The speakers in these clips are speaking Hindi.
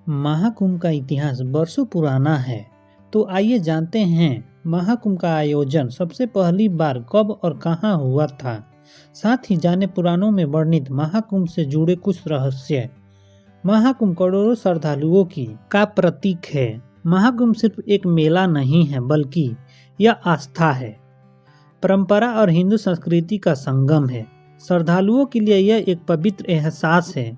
महाकुंभ का इतिहास वर्षों पुराना है। तो आइए जानते हैं महाकुंभ का आयोजन सबसे पहली बार कब और कहां हुआ था। साथ ही जाने पुराणों में वर्णित महाकुंभ से जुड़े कुछ रहस्य। महाकुंभ करोड़ों श्रद्धालुओं की का प्रतीक है। महाकुंभ सिर्फ एक मेला नहीं है, बल्कि यह आस्था है, परंपरा और हिंदू संस्कृति का संगम है। श्रद्धालुओं के लिए यह एक पवित्र एहसास है,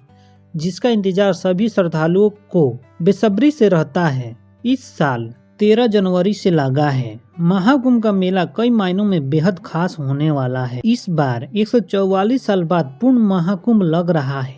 जिसका इंतजार सभी श्रद्धालुओं को बेसब्री से रहता है। इस साल 13 जनवरी से लगा है। महाकुंभ का मेला कई मायनों में बेहद खास होने वाला है। इस बार 144 साल बाद पूर्ण महाकुंभ लग रहा है।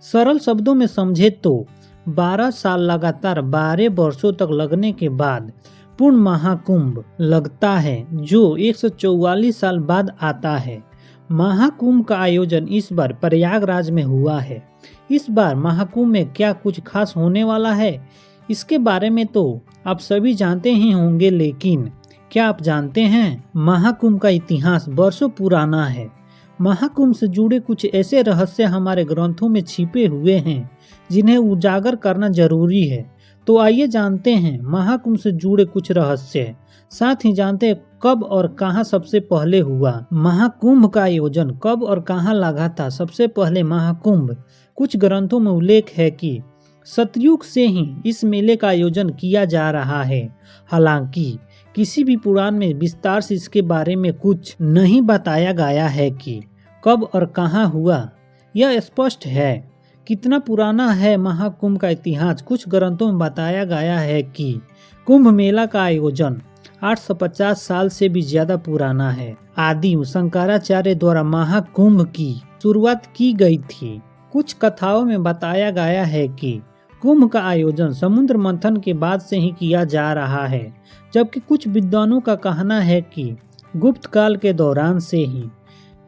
सरल शब्दों में समझे तो 12 साल लगातार 12 वर्षों तक लगने के बाद पूर्ण महाकुंभ लगता है, जो 144 साल बाद आता है। महाकुंभ का आयोजन इस बार प्रयागराज में हुआ है। इस बार महाकुंभ में क्या कुछ खास होने वाला है, इसके बारे में तो आप सभी जानते ही होंगे, लेकिन क्या आप जानते हैं महाकुंभ का इतिहास वर्षों पुराना है। महाकुंभ से जुड़े कुछ ऐसे रहस्य हमारे ग्रंथों में छिपे हुए हैं, जिन्हें उजागर करना जरूरी है। तो आइए जानते हैं महाकुंभ से जुड़े कुछ रहस्य। साथ ही जानते हैं कब और कहां सबसे पहले हुआ। महाकुंभ का आयोजन कब और कहां लगा था। सबसे पहले महाकुंभ कुछ ग्रंथों में उल्लेख है कि सतयुग से ही इस मेले का आयोजन किया जा रहा है। हालांकि किसी भी पुराण में विस्तार से इसके बारे में कुछ नहीं बताया गया है कि कब और कहां हुआ। यह स्पष्ट है कितना पुराना है महाकुंभ का इतिहास। कुछ ग्रंथों में बताया गया है कि कुंभ मेला का आयोजन 850 साल से भी ज्यादा पुराना है। आदि शंकराचार्य द्वारा महाकुंभ की शुरुआत की गई थी। कुछ कथाओं में बताया गया है कि कुंभ का आयोजन समुद्र मंथन के बाद से ही किया जा रहा है, जबकि कुछ विद्वानों का कहना है कि गुप्त काल के दौरान से ही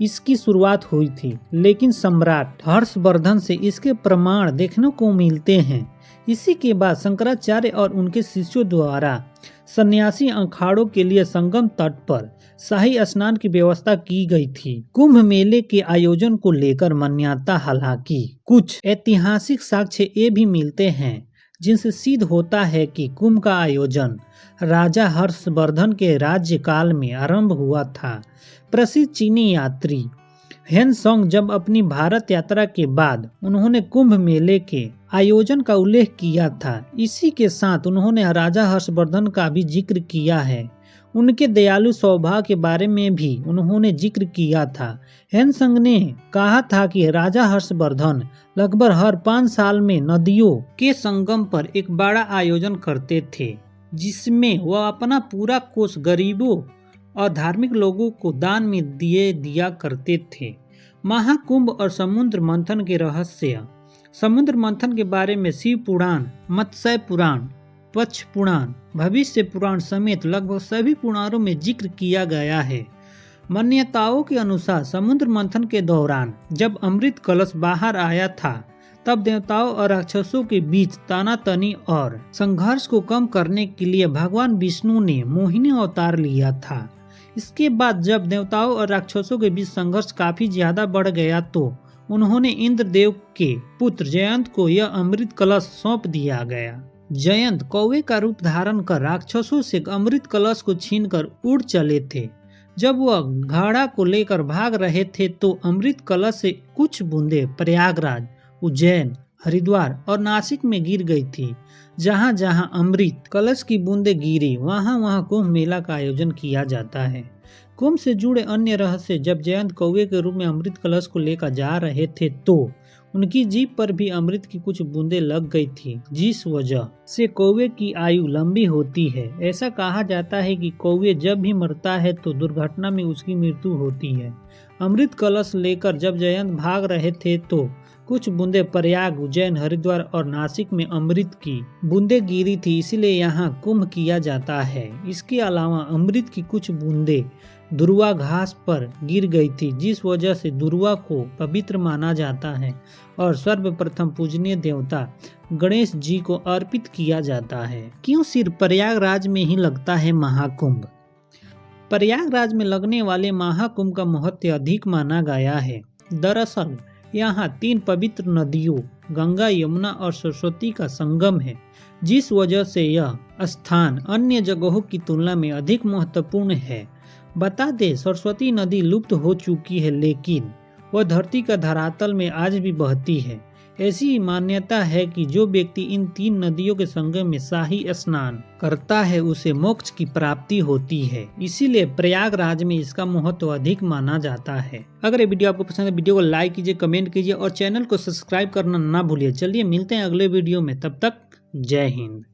इसकी शुरुआत हुई थी, लेकिन सम्राट हर्षवर्धन से इसके प्रमाण देखने को मिलते हैं। इसी के बाद शंकराचार्य और उनके शिष्यों द्वारा सन्यासी अखाड़ों के लिए संगम तट पर शाही स्नान की व्यवस्था की गई थी। कुंभ मेले के आयोजन को लेकर मान्यता, हालांकि कुछ ऐतिहासिक साक्ष्य ये भी मिलते हैं, जिनसे सिद्ध होता है कि कुंभ का आयोजन राजा हर्षवर्धन के राज्यकाल में आरंभ हुआ था। प्रसिद्ध चीनी यात्री हेनसोंग जब अपनी भारत यात्रा के बाद उन्होंने कुंभ मेले के आयोजन का उल्लेख किया था। इसी के साथ उन्होंने राजा हर्षवर्धन का भी जिक्र किया है। उनके दयालु स्वभाव के बारे में भी उन्होंने जिक्र किया था। हेनसोंग ने कहा था कि राजा हर्षवर्धन लगभग हर 5 साल में नदियों के संगम पर एक बड़ा आयोजन करते थे, जिसमें वह अपना पूरा कोष गरीबों और धार्मिक लोगों को दान में दिया करते थे। महाकुंभ और समुद्र मंथन के रहस्य। समुद्र मंथन के बारे में शिव पुराण, मत्स्य पुराण, पक्ष पुराण, भविष्य पुराण समेत लगभग सभी पुराणों में जिक्र किया गया है। मान्यताओं के अनुसार समुद्र मंथन के दौरान जब अमृत कलश बाहर आया था, तब देवताओं और राक्षसों के बीच तनातनी और संघर्ष को कम करने के लिए भगवान विष्णु ने मोहिनी अवतार लिया था। इसके बाद जब देवताओं और राक्षसों के बीच संघर्ष काफी ज्यादा बढ़ गया, तो उन्होंने इंद्रदेव के पुत्र जयंत को यह अमृत कलश सौंप दिया गया। जयंत कौवे का रूप धारण कर राक्षसों से अमृत कलश को छीनकर उड़ चले थे। जब वह घड़ा को लेकर भाग रहे थे, तो अमृत कलश से कुछ बूंदे प्रयागराज, उज्जैन, हरिद्वार और नासिक में गिर गई थी। जहां जहां अमृत कलश की बूंदें गिरी, वहां वहां कुंभ मेला का आयोजन किया जाता है। कुंभ से जुड़े अन्य रहस्य। जब जयंत कौवे के रूप में अमृत कलश को लेकर जा रहे थे, तो उनकी जीभ पर भी अमृत की कुछ बूंदें लग गई थी, जिस वजह से कौवे की आयु लंबी होती है। ऐसा कहा जाता है कि कौवे जब भी मरता है तो दुर्घटना में उसकी मृत्यु होती है। अमृत कलश लेकर जब जयंत भाग रहे थे, तो कुछ बूंदे प्रयाग, उज्जैन, हरिद्वार और नासिक में अमृत की बूंदें गिरी थी, इसलिए यहाँ कुंभ किया जाता है। इसके अलावा अमृत की कुछ बूंदें दुर्वा घास पर गिर गई थी, जिस वजह से दुर्वा को पवित्र माना जाता है और सर्वप्रथम पूजनीय देवता गणेश जी को अर्पित किया जाता है। क्यों सिर्फ प्रयागराज में ही लगता है महाकुंभ? प्रयागराज में लगने वाले महाकुंभ का महत्व अधिक माना गया है। दरअसल यहाँ 3 पवित्र नदियों गंगा, यमुना और सरस्वती का संगम है, जिस वजह से यह स्थान अन्य जगहों की तुलना में अधिक महत्वपूर्ण है। बता दें, सरस्वती नदी लुप्त हो चुकी है, लेकिन वह धरती का धरातल में आज भी बहती है। ऐसी मान्यता है कि जो व्यक्ति इन 3 नदियों के संगम में शाही स्नान करता है उसे मोक्ष की प्राप्ति होती है। इसीलिए प्रयागराज में इसका महत्व अधिक माना जाता है। अगर ये वीडियो आपको पसंद है, वीडियो को लाइक कीजिए, कमेंट कीजिए और चैनल को सब्सक्राइब करना ना भूलिए। चलिए मिलते हैं अगले वीडियो में, तब तक जय हिंद।